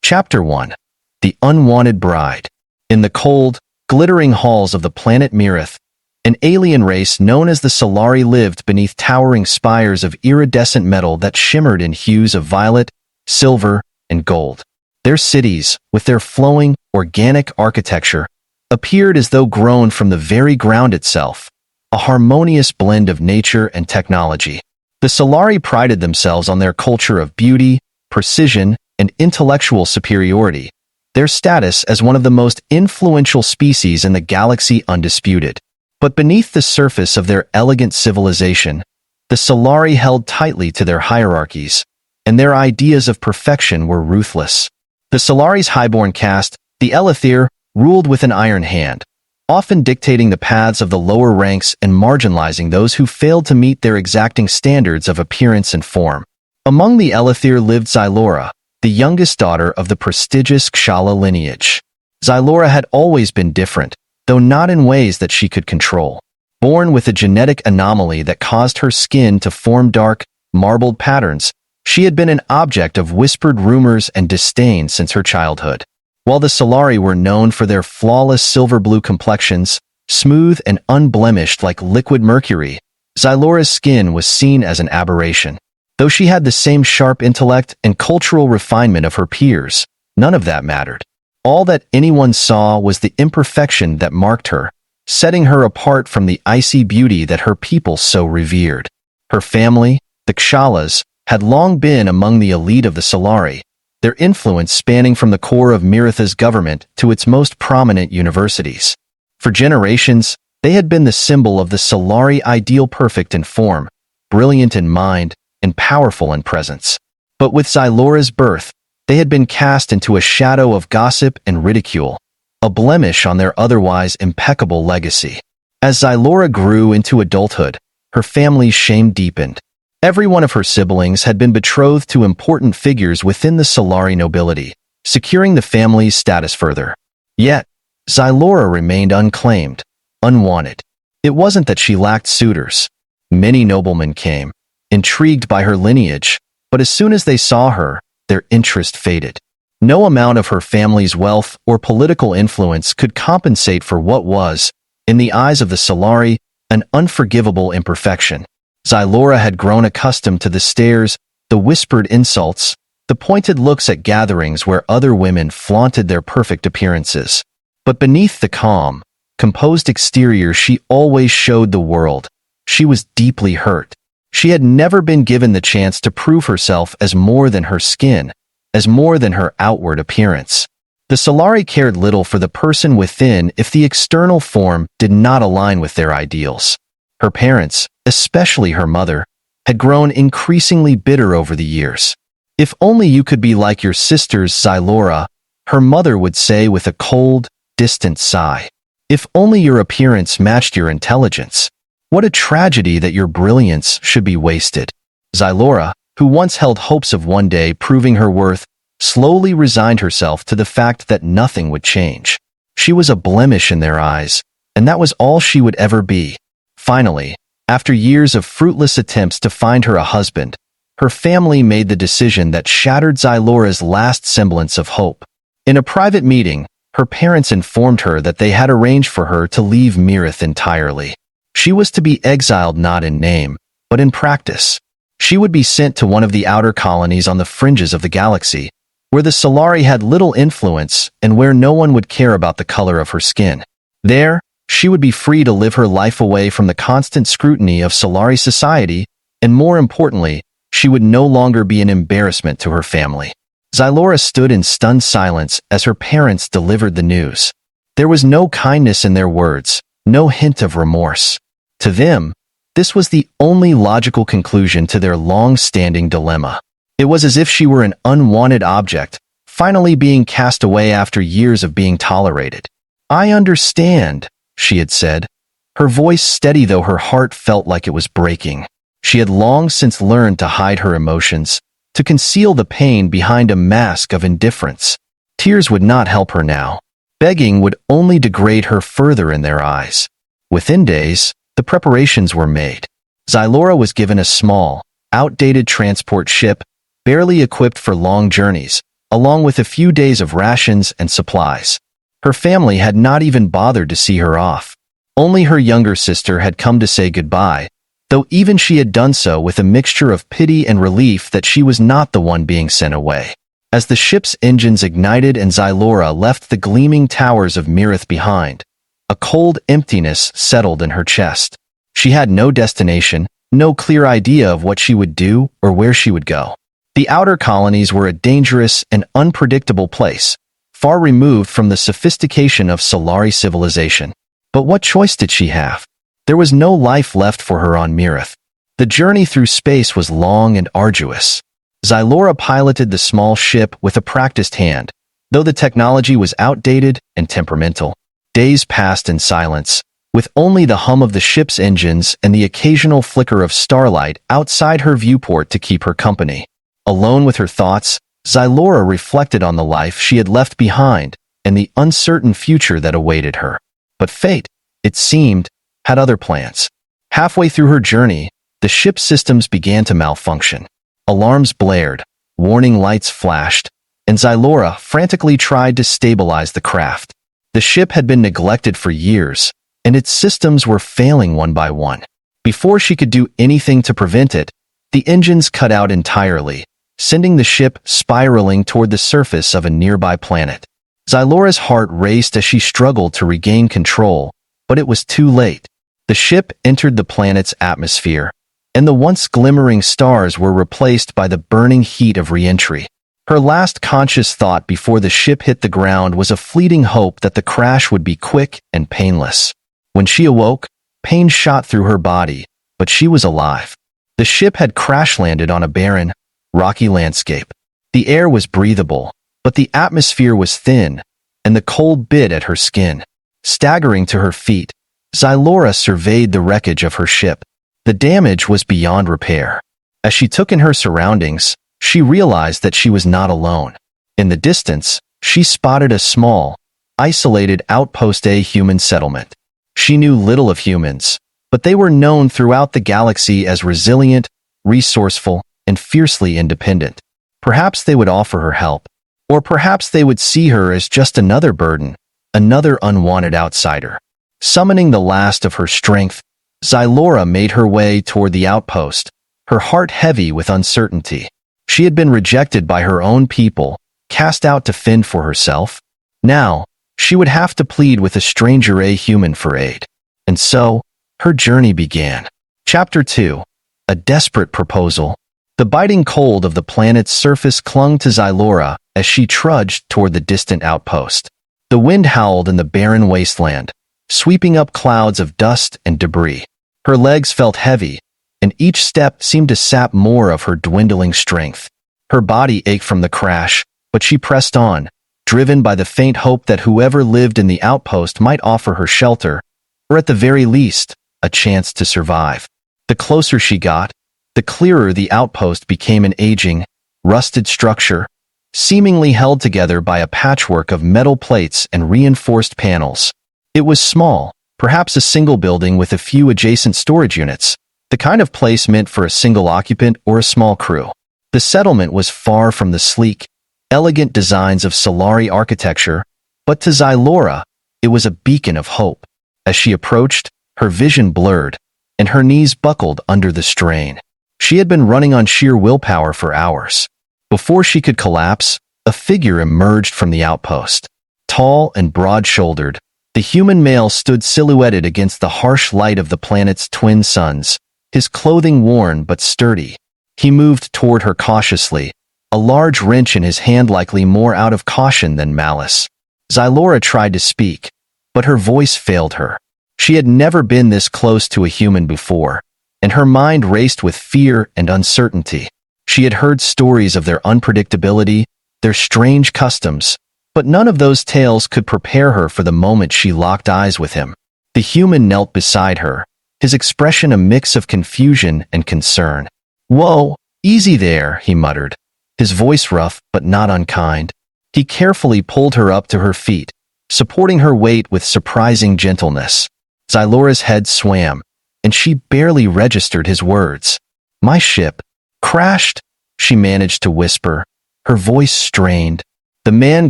Chapter 1. The Unwanted Bride. In the cold, glittering halls of the planet Mirith, an alien race known as the Solari lived beneath towering spires of iridescent metal that shimmered in hues of violet, silver, and gold. Their cities, with their flowing, organic architecture, appeared as though grown from the very ground itself, a harmonious blend of nature and technology. The Solari prided themselves on their culture of beauty, precision, and intellectual superiority, their status as one of the most influential species in the galaxy undisputed. But beneath the surface of their elegant civilization, the Solari held tightly to their hierarchies, and their ideas of perfection were ruthless. The Solari's highborn caste, the Elithir, ruled with an iron hand, often dictating the paths of the lower ranks and marginalizing those who failed to meet their exacting standards of appearance and form. Among the Elithir lived Xylora, the youngest daughter of the prestigious Kshala lineage. Xylora had always been different, though not in ways that she could control. Born with a genetic anomaly that caused her skin to form dark, marbled patterns, she had been an object of whispered rumors and disdain since her childhood. While the Solari were known for their flawless silver-blue complexions, smooth and unblemished like liquid mercury, Xylora's skin was seen as an aberration. Though she had the same sharp intellect and cultural refinement of her peers, none of that mattered. All that anyone saw was the imperfection that marked her, setting her apart from the icy beauty that her people so revered. Her family, the Kshalas, had long been among the elite of the Solari, their influence spanning from the core of Miritha's government to its most prominent universities. For generations, they had been the symbol of the Solari ideal, perfect in form, brilliant in mind, and powerful in presence. But with Xylora's birth, they had been cast into a shadow of gossip and ridicule, a blemish on their otherwise impeccable legacy. As Xylora grew into adulthood, her family's shame deepened. Every one of her siblings had been betrothed to important figures within the Solari nobility, securing the family's status further. Yet, Xylora remained unclaimed, unwanted. It wasn't that she lacked suitors. Many noblemen came, intrigued by her lineage, but as soon as they saw her, their interest faded. No amount of her family's wealth or political influence could compensate for what was, in the eyes of the Solari, an unforgivable imperfection. Xylora had grown accustomed to the stares, the whispered insults, the pointed looks at gatherings where other women flaunted their perfect appearances. But beneath the calm, composed exterior she always showed the world, she was deeply hurt. She had never been given the chance to prove herself as more than her skin, as more than her outward appearance. The Solari cared little for the person within if the external form did not align with their ideals. Her parents, especially her mother, had grown increasingly bitter over the years. "If only you could be like your sisters, Xylora," her mother would say with a cold, distant sigh. "If only your appearance matched your intelligence. What a tragedy that your brilliance should be wasted." Xylora, who once held hopes of one day proving her worth, slowly resigned herself to the fact that nothing would change. She was a blemish in their eyes, and that was all she would ever be. Finally, after years of fruitless attempts to find her a husband, her family made the decision that shattered Xylora's last semblance of hope. In a private meeting, her parents informed her that they had arranged for her to leave Mirith entirely. She was to be exiled not in name, but in practice. She would be sent to one of the outer colonies on the fringes of the galaxy, where the Solari had little influence and where no one would care about the color of her skin. There, she would be free to live her life away from the constant scrutiny of Solari society, and more importantly, she would no longer be an embarrassment to her family. Xylora stood in stunned silence as her parents delivered the news. There was no kindness in their words, no hint of remorse. To them, this was the only logical conclusion to their long-standing dilemma. It was as if she were an unwanted object, finally being cast away after years of being tolerated. "I understand," she had said, her voice steady though her heart felt like it was breaking. She had long since learned to hide her emotions, to conceal the pain behind a mask of indifference. Tears would not help her now. Begging would only degrade her further in their eyes. Within days, the preparations were made. Xylora was given a small, outdated transport ship, barely equipped for long journeys, along with a few days of rations and supplies. Her family had not even bothered to see her off. Only her younger sister had come to say goodbye, though even she had done so with a mixture of pity and relief that she was not the one being sent away. As the ship's engines ignited and Xylora left the gleaming towers of Mirith behind, a cold emptiness settled in her chest. She had no destination, no clear idea of what she would do or where she would go. The outer colonies were a dangerous and unpredictable place, far removed from the sophistication of Solari civilization. But what choice did she have? There was no life left for her on Mirith. The journey through space was long and arduous. Xylora piloted the small ship with a practiced hand, though the technology was outdated and temperamental. Days passed in silence, with only the hum of the ship's engines and the occasional flicker of starlight outside her viewport to keep her company. Alone with her thoughts, Xylora reflected on the life she had left behind and the uncertain future that awaited her. But fate, it seemed, had other plans. Halfway through her journey, the ship's systems began to malfunction. Alarms blared, warning lights flashed, and Xylora frantically tried to stabilize the craft. The ship had been neglected for years, and its systems were failing one by one. Before she could do anything to prevent it, the engines cut out entirely, sending the ship spiraling toward the surface of a nearby planet. Xylora's heart raced as she struggled to regain control, but it was too late. The ship entered the planet's atmosphere, and the once glimmering stars were replaced by the burning heat of re-entry. Her last conscious thought before the ship hit the ground was a fleeting hope that the crash would be quick and painless. When she awoke, pain shot through her body, but she was alive. The ship had crash-landed on a barren, rocky landscape. The air was breathable, but the atmosphere was thin, and the cold bit at her skin. Staggering to her feet, Xylora surveyed the wreckage of her ship. The damage was beyond repair. As she took in her surroundings, she realized that she was not alone. In the distance, she spotted a small, isolated outpost, a human settlement. She knew little of humans, but they were known throughout the galaxy as resilient, resourceful, and fiercely independent. Perhaps they would offer her help, or perhaps they would see her as just another burden, another unwanted outsider. Summoning the last of her strength, Xylora made her way toward the outpost, her heart heavy with uncertainty. She had been rejected by her own people, cast out to fend for herself. Now, she would have to plead with a stranger, a human, for aid. And so, her journey began. Chapter 2. A Desperate Proposal. The biting cold of the planet's surface clung to Xylora as she trudged toward the distant outpost. The wind howled in the barren wasteland, sweeping up clouds of dust and debris. Her legs felt heavy, and each step seemed to sap more of her dwindling strength. Her body ached from the crash, but she pressed on, driven by the faint hope that whoever lived in the outpost might offer her shelter, or at the very least, a chance to survive. The closer she got, the clearer the outpost became, an aging, rusted structure, seemingly held together by a patchwork of metal plates and reinforced panels. It was small, perhaps a single building with a few adjacent storage units, the kind of place meant for a single occupant or a small crew. The settlement was far from the sleek, elegant designs of Solari architecture, but to Xylora, it was a beacon of hope. As she approached, her vision blurred, and her knees buckled under the strain. She had been running on sheer willpower for hours. Before she could collapse, a figure emerged from the outpost. Tall and broad-shouldered, the human male stood silhouetted against the harsh light of the planet's twin suns, his clothing worn but sturdy. He moved toward her cautiously, a large wrench in his hand, likely more out of caution than malice. Xylora tried to speak, but her voice failed her. She had never been this close to a human before, and her mind raced with fear and uncertainty. She had heard stories of their unpredictability, their strange customs, but none of those tales could prepare her for the moment she locked eyes with him. The human knelt beside her, his expression a mix of confusion and concern. "Whoa, easy there," he muttered, his voice rough but not unkind. He carefully pulled her up to her feet, supporting her weight with surprising gentleness. Xylora's head swam, and she barely registered his words. "My ship crashed," she managed to whisper, Her voice strained. The man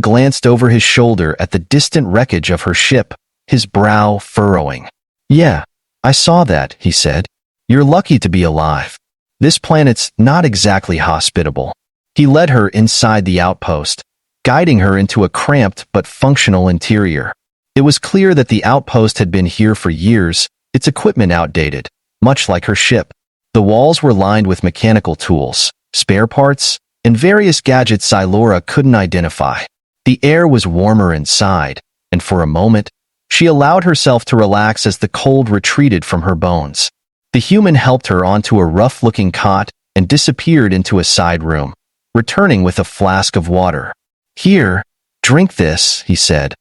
glanced over his shoulder at the distant wreckage of her ship, his brow furrowing. "Yeah, I saw that," he said. "You're lucky to be alive. This planet's not exactly hospitable." He led her inside the outpost, guiding her into a cramped but functional interior. It was clear that the outpost had been here for years, its equipment outdated, much like her ship. The walls were lined with mechanical tools, spare parts, and various gadgets Xylora couldn't identify. The air was warmer inside, and for a moment, she allowed herself to relax as the cold retreated from her bones. The human helped her onto a rough-looking cot and disappeared into a side room, returning with a flask of water. "Here, drink this," he said,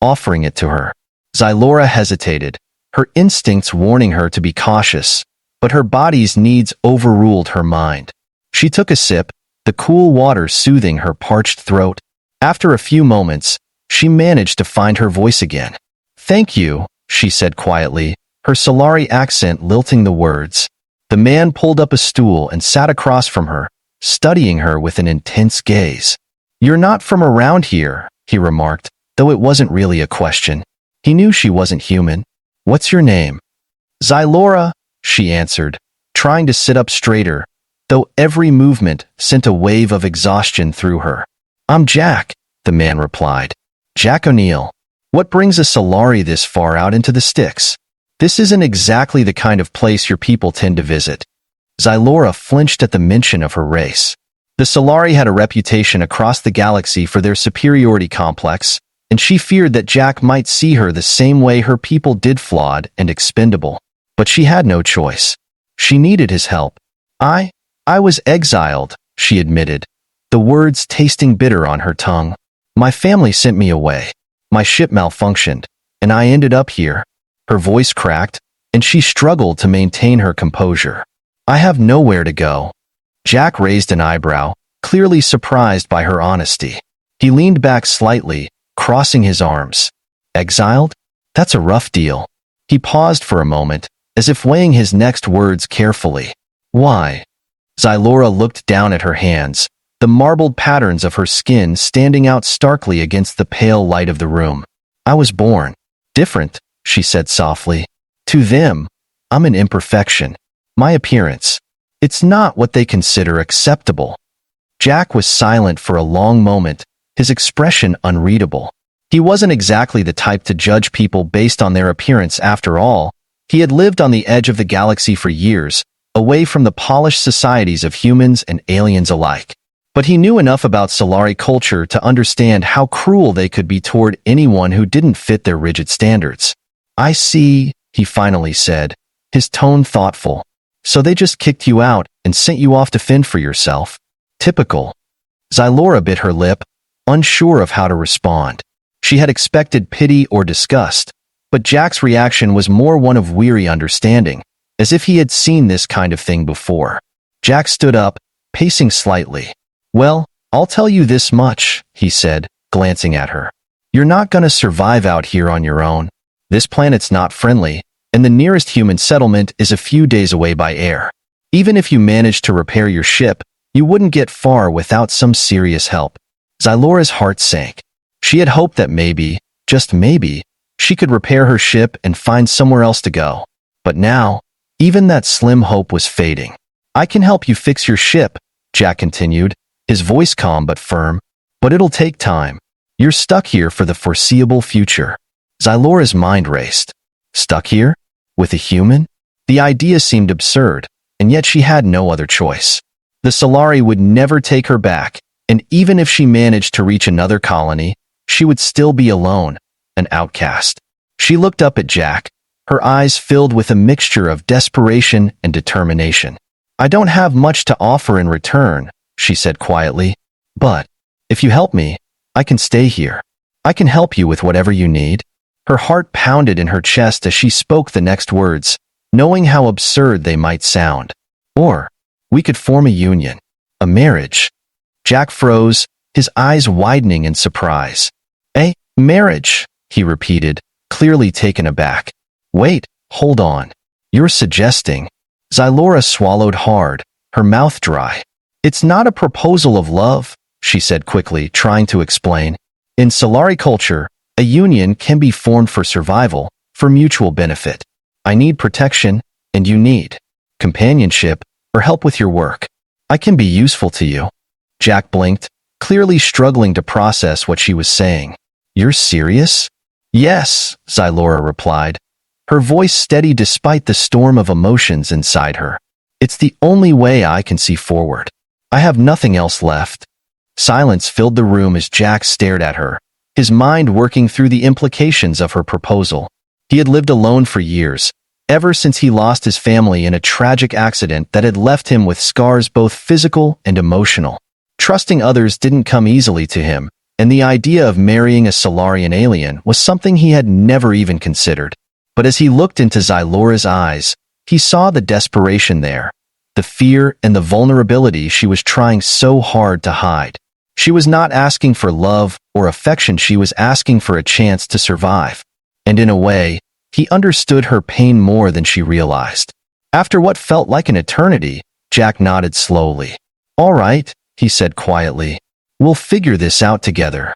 offering it to her. Xylora hesitated, her instincts warning her to be cautious, but her body's needs overruled her mind. She took a sip, the cool water soothing her parched throat. After a few moments, she managed to find her voice again. "Thank you," she said quietly, her Solari accent lilting the words. The man pulled up a stool and sat across from her, studying her with an intense gaze. "You're not from around here," he remarked, though it wasn't really a question. He knew she wasn't human. "What's your name?" "Xylora," she answered, trying to sit up straighter, though every movement sent a wave of exhaustion through her. "I'm Jack," the man replied. "Jack O'Neill. What brings a Solari this far out into the sticks? This isn't exactly the kind of place your people tend to visit." Xylora flinched at the mention of her race. The Solari had a reputation across the galaxy for their superiority complex, and she feared that Jack might see her the same way her people did, flawed and expendable. But she had no choice. She needed his help. I was exiled," she admitted, the words tasting bitter on her tongue. "My family sent me away. My ship malfunctioned, and I ended up here." Her voice cracked, and she struggled to maintain her composure. "I have nowhere to go." Jack raised an eyebrow, clearly surprised by her honesty. He leaned back slightly, crossing his arms. "Exiled? That's a rough deal." He paused for a moment, as if weighing his next words carefully. "Why?" Xylora looked down at her hands, the marbled patterns of her skin standing out starkly against the pale light of the room. "I was born different," she said softly. "To them, I'm an imperfection. My appearance, it's not what they consider acceptable." Jack was silent for a long moment, his expression unreadable. He wasn't exactly the type to judge people based on their appearance after all. He had lived on the edge of the galaxy for years, away from the polished societies of humans and aliens alike. But he knew enough about Solari culture to understand how cruel they could be toward anyone who didn't fit their rigid standards. "I see," he finally said, his tone thoughtful. "So they just kicked you out and sent you off to fend for yourself. Typical." Xylora bit her lip, unsure of how to respond. She had expected pity or disgust, but Jack's reaction was more one of weary understanding, as if he had seen this kind of thing before. Jack stood up, pacing slightly. "Well, I'll tell you this much," he said, glancing at her. "You're not gonna survive out here on your own. This planet's not friendly, and the nearest human settlement is a few days away by air. Even if you managed to repair your ship, you wouldn't get far without some serious help." Xylora's heart sank. She had hoped that maybe, just maybe, she could repair her ship and find somewhere else to go. But now, even that slim hope was fading. "I can help you fix your ship," Jack continued, his voice calm but firm. "But it'll take time. You're stuck here for the foreseeable future." Xylora's mind raced. Stuck here? With a human? The idea seemed absurd, and yet she had no other choice. The Solari would never take her back, and even if she managed to reach another colony, she would still be alone, an outcast. She looked up at Jack, her eyes filled with a mixture of desperation and determination. "I don't have much to offer in return," she said quietly. "But if you help me, I can stay here. I can help you with whatever you need." Her heart pounded in her chest as she spoke the next words, knowing how absurd they might sound. "Or we could form a union, a marriage." Jack froze, his eyes widening in surprise. "A marriage," he repeated, clearly taken aback. "Wait, hold on. You're suggesting..." Xylora swallowed hard, her mouth dry. "It's not a proposal of love," she said quickly, trying to explain. In Solari culture, a union can be formed for survival, for mutual benefit. I need protection, and you need companionship or help with your work. I can be useful to you. Jack blinked, clearly struggling to process what she was saying. You're serious? Yes, Xylora replied, her voice steady despite the storm of emotions inside her. It's the only way I can see forward. I have nothing else left. Silence filled the room as Jack stared at her, his mind working through the implications of her proposal. He had lived alone for years, ever since he lost his family in a tragic accident that had left him with scars both physical and emotional. Trusting others didn't come easily to him, and the idea of marrying a Solarian alien was something he had never even considered. But as he looked into Xylora's eyes, he saw the desperation there, the fear and the vulnerability she was trying so hard to hide. She was not asking for love or affection, she was asking for a chance to survive. And in a way, he understood her pain more than she realized. After what felt like an eternity, Jack nodded slowly. All right, he said quietly. We'll figure this out together.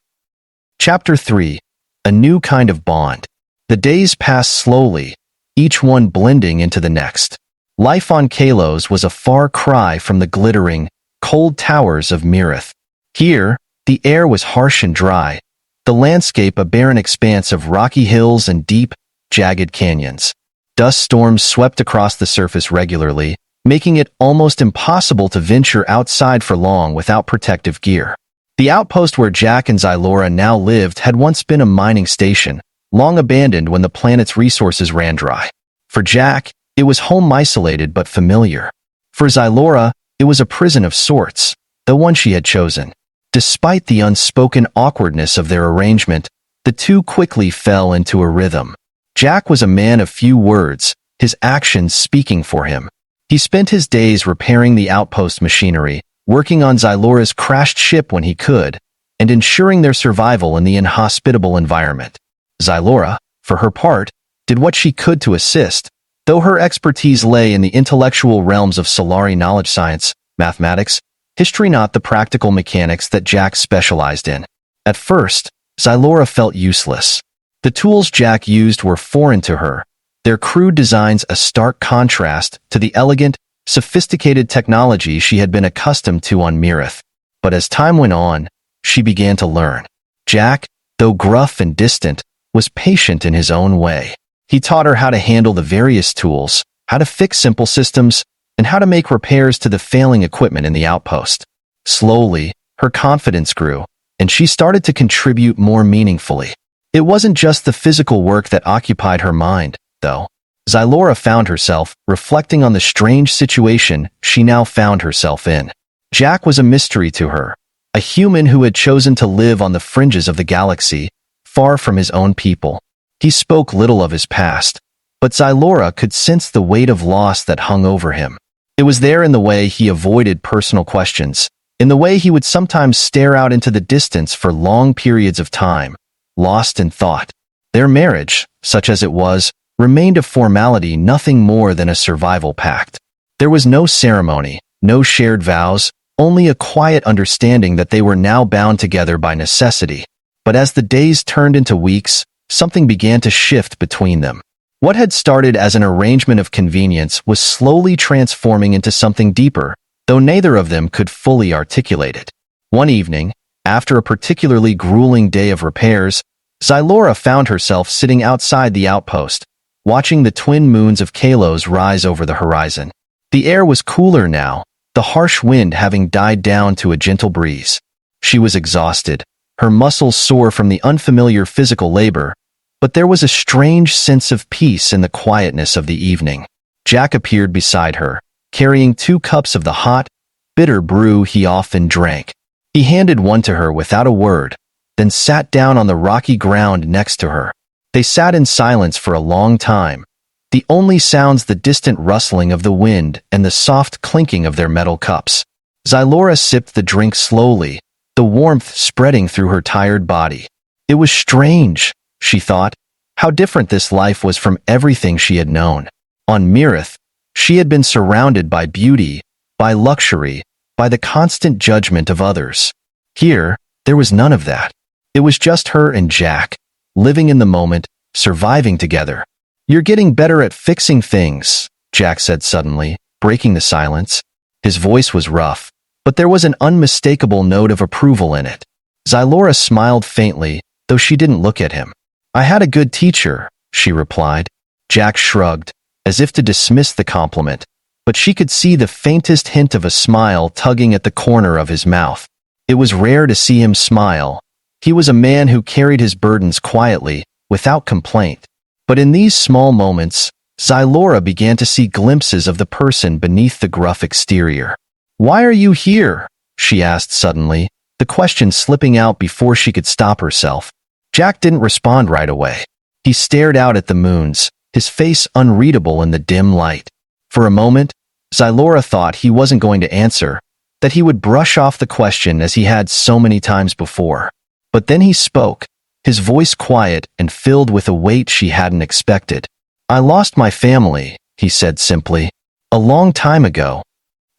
Chapter 3. A New Kind of Bond. The days passed slowly, each one blending into the next. Life on Kalos was a far cry from the glittering, cold towers of Mirith. Here, the air was harsh and dry, the landscape a barren expanse of rocky hills and deep, jagged canyons. Dust storms swept across the surface regularly, making it almost impossible to venture outside for long without protective gear. The outpost where Jack and Xylora now lived had once been a mining station, long abandoned when the planet's resources ran dry. For Jack, it was home isolated but familiar. For Xylora, it was a prison of sorts, the one she had chosen. Despite the unspoken awkwardness of their arrangement, the two quickly fell into a rhythm. Jack was a man of few words, his actions speaking for him. He spent his days repairing the outpost machinery, working on Xylora's crashed ship when he could, and ensuring their survival in the inhospitable environment. Xylora, for her part, did what she could to assist, though her expertise lay in the intellectual realms of Solari knowledge science, mathematics, history, not the practical mechanics that Jack specialized in. At first, Xylora felt useless. The tools Jack used were foreign to her, their crude designs a stark contrast to the elegant, sophisticated technology she had been accustomed to on Mirith. But as time went on, she began to learn. Jack, though gruff and distant, was patient in his own way. He taught her how to handle the various tools, how to fix simple systems, and how to make repairs to the failing equipment in the outpost. Slowly, her confidence grew, and she started to contribute more meaningfully. It wasn't just the physical work that occupied her mind, though. Xylora found herself reflecting on the strange situation she now found herself in. Jack was a mystery to her, a human who had chosen to live on the fringes of the galaxy, far from his own people. He spoke little of his past, but Xylora could sense the weight of loss that hung over him. It was there in the way he avoided personal questions, in the way he would sometimes stare out into the distance for long periods of time, lost in thought. Their marriage, such as it was, remained a formality, nothing more than a survival pact. There was no ceremony, no shared vows, only a quiet understanding that they were now bound together by necessity. But as the days turned into weeks, something began to shift between them. What had started as an arrangement of convenience was slowly transforming into something deeper, though neither of them could fully articulate it. One evening, after a particularly grueling day of repairs, Xylora found herself sitting outside the outpost, watching the twin moons of Kalos rise over the horizon. The air was cooler now, the harsh wind having died down to a gentle breeze. She was exhausted, her muscles sore from the unfamiliar physical labor, but there was a strange sense of peace in the quietness of the evening. Jack appeared beside her, carrying 2 cups of the hot, bitter brew he often drank. He handed one to her without a word, then sat down on the rocky ground next to her. They sat in silence for a long time, the only sounds the distant rustling of the wind and the soft clinking of their metal cups. Xylora sipped the drink slowly, the warmth spreading through her tired body. It was strange, she thought, how different this life was from everything she had known. On Mirith, she had been surrounded by beauty, by luxury, by the constant judgment of others. Here, there was none of that. It was just her and Jack, living in the moment, surviving together. "You're getting better at fixing things," Jack said suddenly, breaking the silence. His voice was rough, but there was an unmistakable note of approval in it. Xylora smiled faintly, though she didn't look at him. "I had a good teacher," she replied. Jack shrugged, as if to dismiss the compliment, but she could see the faintest hint of a smile tugging at the corner of his mouth. It was rare to see him smile. He was a man who carried his burdens quietly, without complaint. But in these small moments, Xylora began to see glimpses of the person beneath the gruff exterior. "Why are you here?" she asked suddenly, the question slipping out before she could stop herself. Jack didn't respond right away. He stared out at the moons, his face unreadable in the dim light. For a moment, Xylora thought he wasn't going to answer, that he would brush off the question as he had so many times before. But then he spoke, his voice quiet and filled with a weight she hadn't expected. "I lost my family," he said simply. "A long time ago."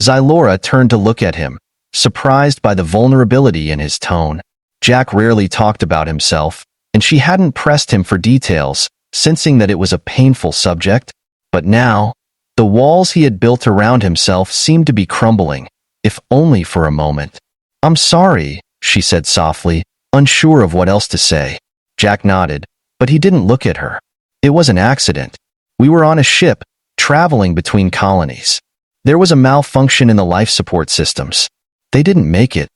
Xylora turned to look at him, surprised by the vulnerability in his tone. Jack rarely talked about himself, and she hadn't pressed him for details, sensing that it was a painful subject. But now, the walls he had built around himself seemed to be crumbling, if only for a moment. "I'm sorry," she said softly, unsure of what else to say. Jack nodded, but he didn't look at her. "It was an accident. We were on a ship, traveling between colonies. There was a malfunction in the life support systems. They didn't make it."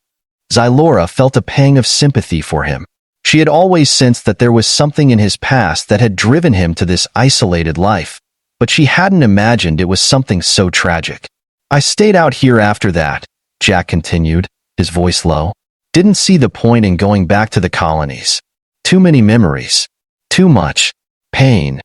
Xylora felt a pang of sympathy for him. She had always sensed that there was something in his past that had driven him to this isolated life, but she hadn't imagined it was something so tragic. "I stayed out here after that," Jack continued, his voice low. "Didn't see the point in going back to the colonies. Too many memories. Too much pain."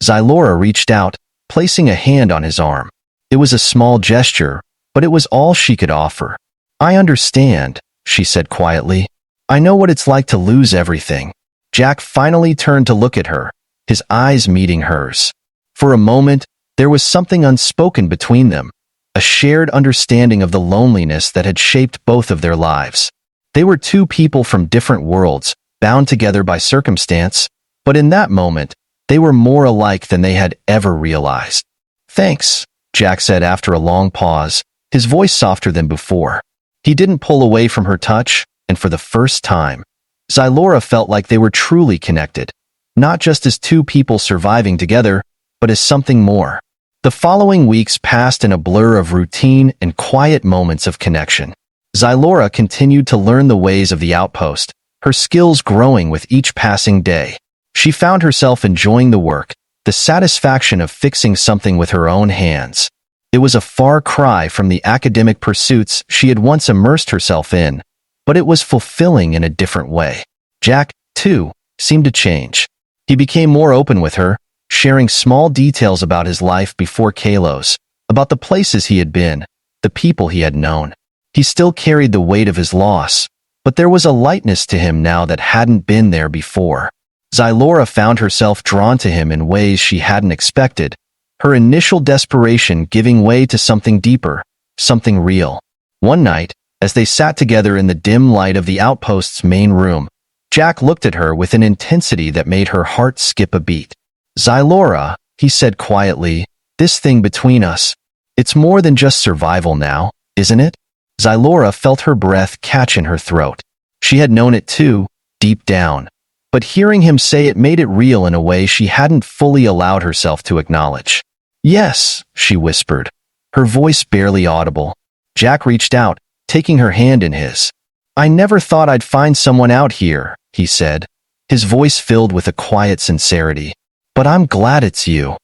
Xylora reached out, placing a hand on his arm. It was a small gesture, but it was all she could offer. "I understand," she said quietly. "I know what it's like to lose everything." Jack finally turned to look at her, his eyes meeting hers. For a moment, there was something unspoken between them, a shared understanding of the loneliness that had shaped both of their lives. They were two people from different worlds, bound together by circumstance, but in that moment, they were more alike than they had ever realized. "Thanks," Jack said after a long pause, his voice softer than before. He didn't pull away from her touch, and for the first time, Xylora felt like they were truly connected, not just as two people surviving together, but as something more. The following weeks passed in a blur of routine and quiet moments of connection. Xylora continued to learn the ways of the outpost, her skills growing with each passing day. She found herself enjoying the work, the satisfaction of fixing something with her own hands. It was a far cry from the academic pursuits she had once immersed herself in, but it was fulfilling in a different way. Jack, too, seemed to change. He became more open with her, sharing small details about his life before Kalos, about the places he had been, the people he had known. He still carried the weight of his loss, but there was a lightness to him now that hadn't been there before. Xylora found herself drawn to him in ways she hadn't expected, her initial desperation giving way to something deeper, something real. One night, as they sat together in the dim light of the outpost's main room, Jack looked at her with an intensity that made her heart skip a beat. "Xylora," he said quietly, "this thing between us, it's more than just survival now, isn't it?" Xylora felt her breath catch in her throat. She had known it too, deep down, but hearing him say it made it real in a way she hadn't fully allowed herself to acknowledge. "Yes," she whispered, her voice barely audible. Jack reached out, taking her hand in his. "I never thought I'd find someone out here," he said, his voice filled with a quiet sincerity. "But I'm glad it's you."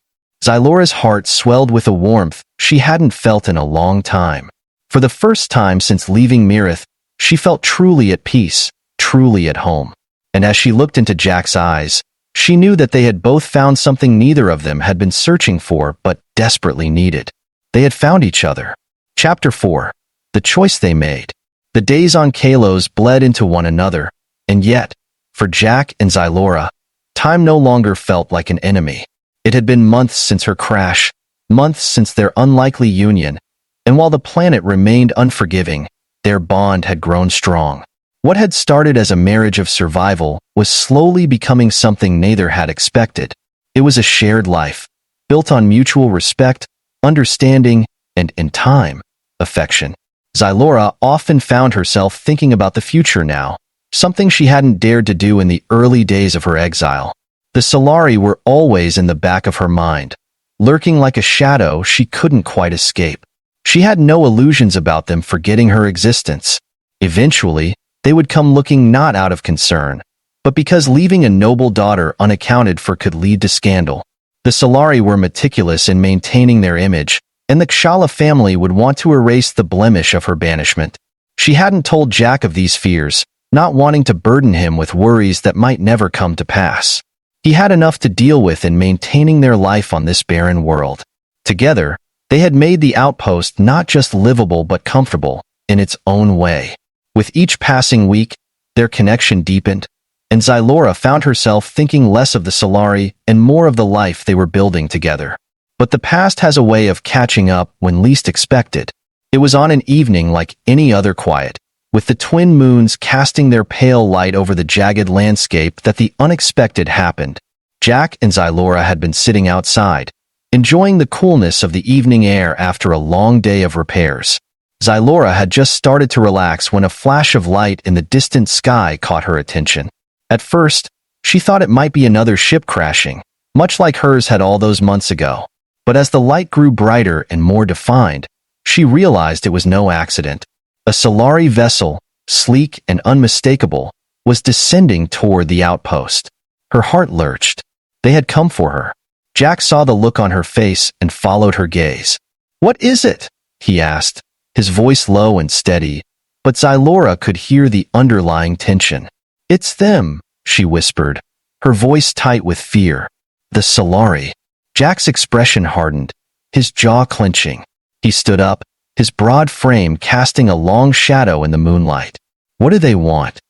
Xylora's heart swelled with a warmth she hadn't felt in a long time. For the first time since leaving Mirith, she felt truly at peace, truly at home. And as she looked into Jack's eyes, she knew that they had both found something neither of them had been searching for but desperately needed. They had found each other. Chapter 4. The Choice They Made. The days on Kalos bled into one another, and yet, for Jack and Xylora, time no longer felt like an enemy. It had been months since her crash, months since their unlikely union, and while the planet remained unforgiving, their bond had grown strong. What had started as a marriage of survival was slowly becoming something neither had expected. It was a shared life, built on mutual respect, understanding, and, in time, affection. Xylora often found herself thinking about the future now, something she hadn't dared to do in the early days of her exile. The Solari were always in the back of her mind, lurking like a shadow she couldn't quite escape. She had no illusions about them forgetting her existence. Eventually, they would come looking not out of concern, but because leaving a noble daughter unaccounted for could lead to scandal. The Solari were meticulous in maintaining their image, and the Kshala family would want to erase the blemish of her banishment. She hadn't told Jack of these fears, not wanting to burden him with worries that might never come to pass. He had enough to deal with in maintaining their life on this barren world. Together, they had made the outpost not just livable but comfortable, in its own way. With each passing week, their connection deepened, and Xylora found herself thinking less of the Solari and more of the life they were building together. But the past has a way of catching up when least expected. It was on an evening like any other quiet, with the twin moons casting their pale light over the jagged landscape, that the unexpected happened. Jack and Xylora had been sitting outside, enjoying the coolness of the evening air after a long day of repairs. Xylora had just started to relax when a flash of light in the distant sky caught her attention. At first, she thought it might be another ship crashing, much like hers had all those months ago. But as the light grew brighter and more defined, she realized it was no accident. A Solari vessel, sleek and unmistakable, was descending toward the outpost. Her heart lurched. They had come for her. Jack saw the look on her face and followed her gaze. "What is it?" he asked, his voice low and steady, but Xylora could hear the underlying tension. "It's them," she whispered, her voice tight with fear. "The Solari." Jack's expression hardened, his jaw clenching. He stood up, his broad frame casting a long shadow in the moonlight. "What do they want?"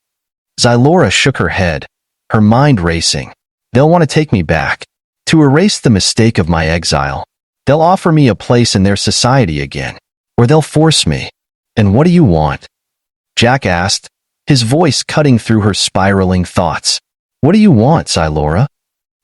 Xylora shook her head, her mind racing. "They'll want to take me back, to erase the mistake of my exile. They'll offer me a place in their society again. Or they'll force me." "And what do you want?" Jack asked, his voice cutting through her spiraling thoughts. "What do you want, Xylora?"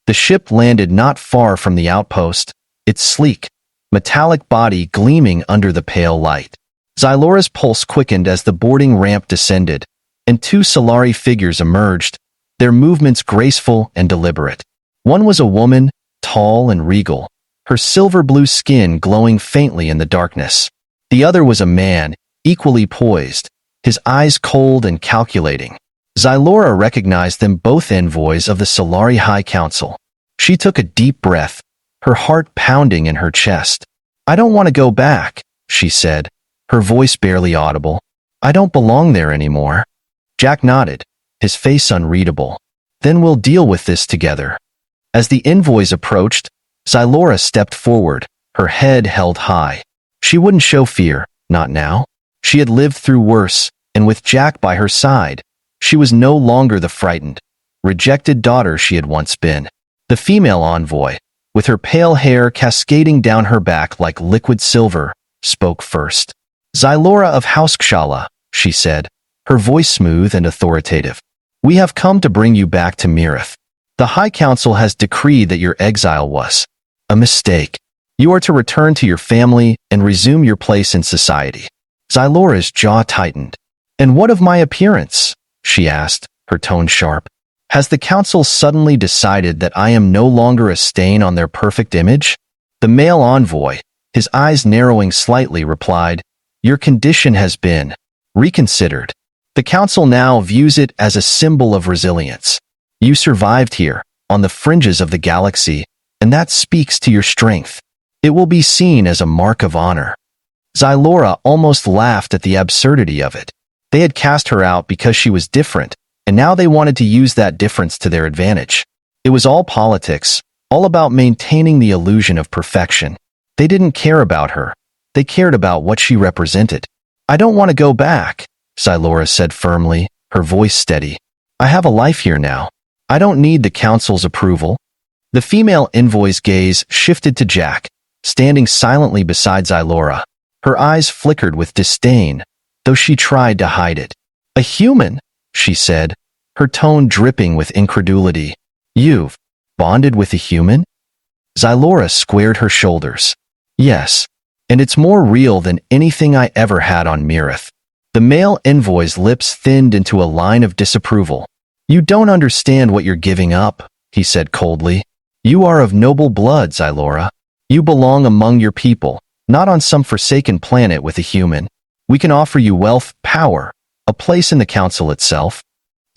The ship landed not far from the outpost, its sleek, metallic body gleaming under the pale light. Xylora's pulse quickened as the boarding ramp descended, and two Solari figures emerged, their movements graceful and deliberate. One was a woman, tall and regal, her silver-blue skin glowing faintly in the darkness. The other was a man, equally poised, his eyes cold and calculating. Xylora recognized them both envoys of the Solari High Council. She took a deep breath, her heart pounding in her chest. "I don't want to go back," she said, her voice barely audible. "I don't belong there anymore." Jack nodded, his face unreadable. "Then we'll deal with this together." As the envoys approached, Xylora stepped forward, her head held high. She wouldn't show fear, not now. She had lived through worse, and with Jack by her side, she was no longer the frightened, rejected daughter she had once been. The female envoy, with her pale hair cascading down her back like liquid silver, spoke first. "Xylora of House Kshala," she said, her voice smooth and authoritative. "We have come to bring you back to Mirith. The High Council has decreed that your exile was a mistake. You are to return to your family and resume your place in society." Xylora's jaw tightened. "And what of my appearance?" she asked, her tone sharp. "Has the council suddenly decided that I am no longer a stain on their perfect image?" The male envoy, his eyes narrowing slightly, replied, "Your condition has been reconsidered. The council now views it as a symbol of resilience. You survived here, on the fringes of the galaxy, and that speaks to your strength. It will be seen as a mark of honor." Xylora almost laughed at the absurdity of it. They had cast her out because she was different, and now they wanted to use that difference to their advantage. It was all politics, all about maintaining the illusion of perfection. They didn't care about her. They cared about what she represented. "I don't want to go back," Xylora said firmly, her voice steady. "I have a life here now. I don't need the council's approval." The female envoy's gaze shifted to Jack, standing silently beside Xylora. Her eyes flickered with disdain, though she tried to hide it. "A human?" she said, her tone dripping with incredulity. You've bonded with a human? Xylora squared her shoulders. Yes, and it's more real than anything I ever had on Mirith. The male envoy's lips thinned into a line of disapproval. You don't understand what you're giving up, he said coldly. You are of noble blood, Xylora. You belong among your people, not on some forsaken planet with a human. We can offer you wealth, power, a place in the council itself.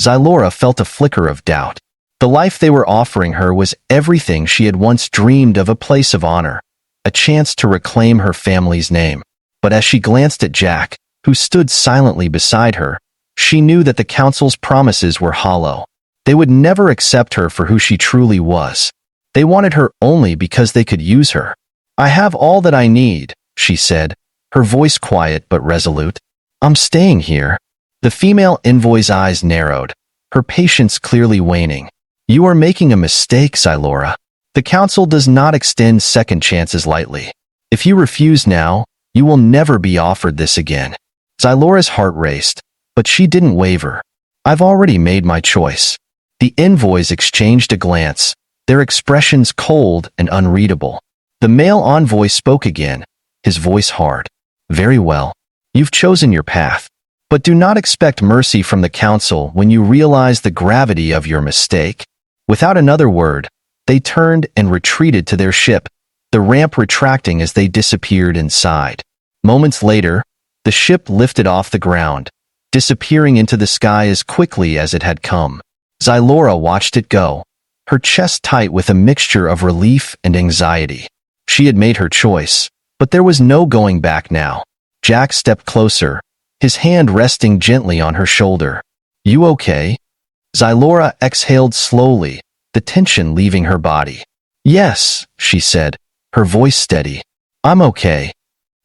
Xylora felt a flicker of doubt. The life they were offering her was everything she had once dreamed of, a place of honor, a chance to reclaim her family's name. But as she glanced at Jack, who stood silently beside her, she knew that the council's promises were hollow. They would never accept her for who she truly was. They wanted her only because they could use her. I have all that I need, she said, her voice quiet but resolute. I'm staying here. The female envoy's eyes narrowed, her patience clearly waning. You are making a mistake, Xylora. The council does not extend second chances lightly. If you refuse now, you will never be offered this again. Xylora's heart raced, but she didn't waver. I've already made my choice. The envoys exchanged a glance, their expressions cold and unreadable. The male envoy spoke again, his voice hard. Very well. You've chosen your path. But do not expect mercy from the council when you realize the gravity of your mistake. Without another word, they turned and retreated to their ship, the ramp retracting as they disappeared inside. Moments later, the ship lifted off the ground, disappearing into the sky as quickly as it had come. Xylora watched it go, her chest tight with a mixture of relief and anxiety. She had made her choice, but there was no going back now. Jack stepped closer, his hand resting gently on her shoulder. You okay? Xylora exhaled slowly, the tension leaving her body. Yes, she said, her voice steady. I'm okay.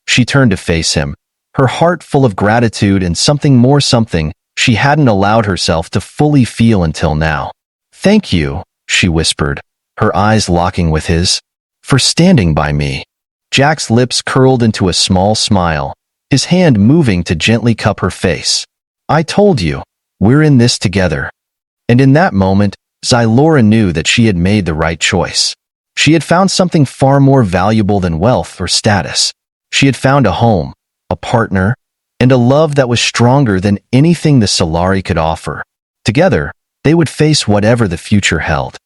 She turned to face him, her heart full of gratitude and something she hadn't allowed herself to fully feel until now. Thank you, she whispered, her eyes locking with his, for standing by me. Jack's lips curled into a small smile, his hand moving to gently cup her face. I told you, we're in this together. And in that moment, Xylora knew that she had made the right choice. She had found something far more valuable than wealth or status. She had found a home, a partner, and a love that was stronger than anything the Solari could offer. Together, they would face whatever the future held.